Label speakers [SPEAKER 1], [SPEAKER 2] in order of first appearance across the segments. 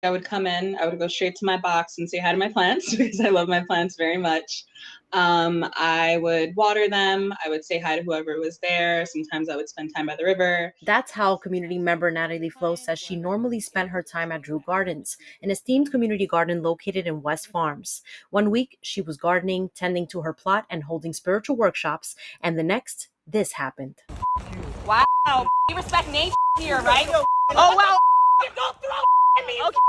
[SPEAKER 1] I would come in, I would go straight to my box and say hi to my plants because I love my plants very much. I would water them. I would say hi to whoever was there. Sometimes I would spend time by the river.
[SPEAKER 2] That's how community member Nathalie Flo says she normally spent her time at Drew Gardens, an esteemed community garden located in West Farms. One week, she was gardening, tending to her plot, and holding spiritual workshops, and the next, this happened.
[SPEAKER 3] Wow, we respect nature here, right? Oh, wow. Don't throw me. Okay.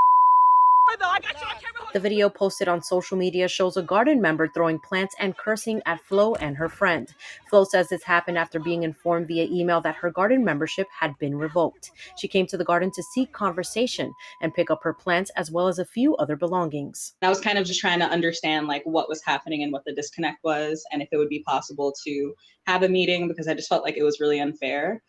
[SPEAKER 2] The video posted on social media shows a garden member throwing plants and cursing at Flo and her friend. Flo says this happened after being informed via email that her garden membership had been revoked. She came to the garden to seek conversation and pick up her plants as well as a few other belongings.
[SPEAKER 1] I was kind of just trying to understand like what was happening and what the disconnect was, and if it would be possible to have a meeting because I just felt like it was really unfair.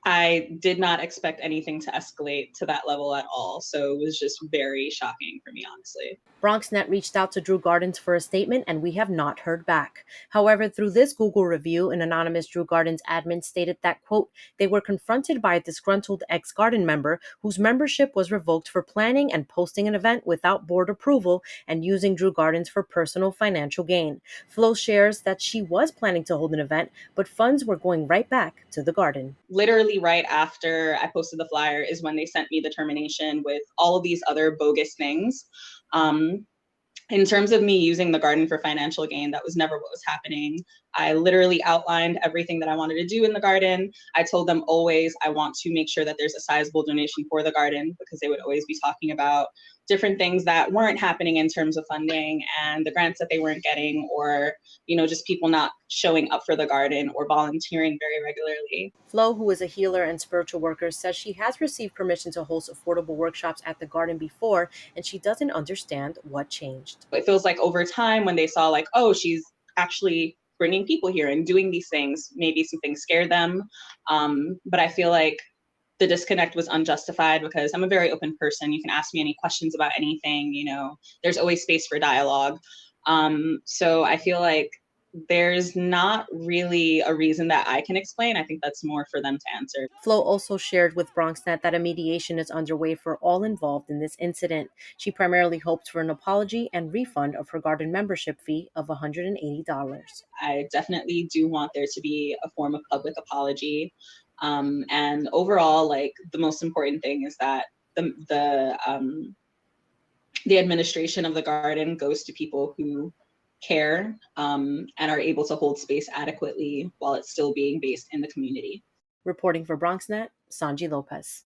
[SPEAKER 1] I did not expect anything to escalate to that level at all. So it was just very shocking for me, honestly.
[SPEAKER 2] BronxNet reached out to Drew Gardens for a statement, and we have not heard back. However, through this Google review, an anonymous Drew Gardens admin stated that, quote, they were confronted by a disgruntled ex-garden member whose membership was revoked for planning and posting an event without board approval and using Drew Gardens for personal financial gain. Flo shares that she was planning to hold an event, but funds were going right back to the garden.
[SPEAKER 1] Literally right after I posted the flyer is when they sent me the termination with all of these other bogus things. In terms of me using the garden for financial gain, that was never what was happening. I literally outlined everything that I wanted to do in the garden. I told them always I want to make sure that there's a sizable donation for the garden because they would always be talking about different things that weren't happening in terms of funding and the grants that they weren't getting, or, you know, just people not showing up for the garden or volunteering very regularly.
[SPEAKER 2] Flo, who is a healer and spiritual worker, says she has received permission to host affordable workshops at the garden before, and she doesn't understand what changed.
[SPEAKER 1] It feels like over time when they saw like, oh, she's actually bringing people here and doing these things, maybe some things scared them. But I feel like the disconnect was unjustified because I'm a very open person. You can ask me any questions about anything, you know, there's always space for dialogue. So I feel like there's not really a reason that I can explain. I think that's more for them to answer.
[SPEAKER 2] Flo also shared with BronxNet that a mediation is underway for all involved in this incident. She primarily hoped for an apology and refund of her garden membership fee of $180.
[SPEAKER 1] I definitely do want there to be a form of public apology. And overall, like the most important thing is that the administration of the garden goes to people who care and are able to hold space adequately while it's still being based in the community.
[SPEAKER 2] Reporting for BronxNet, Sonyi Lopez.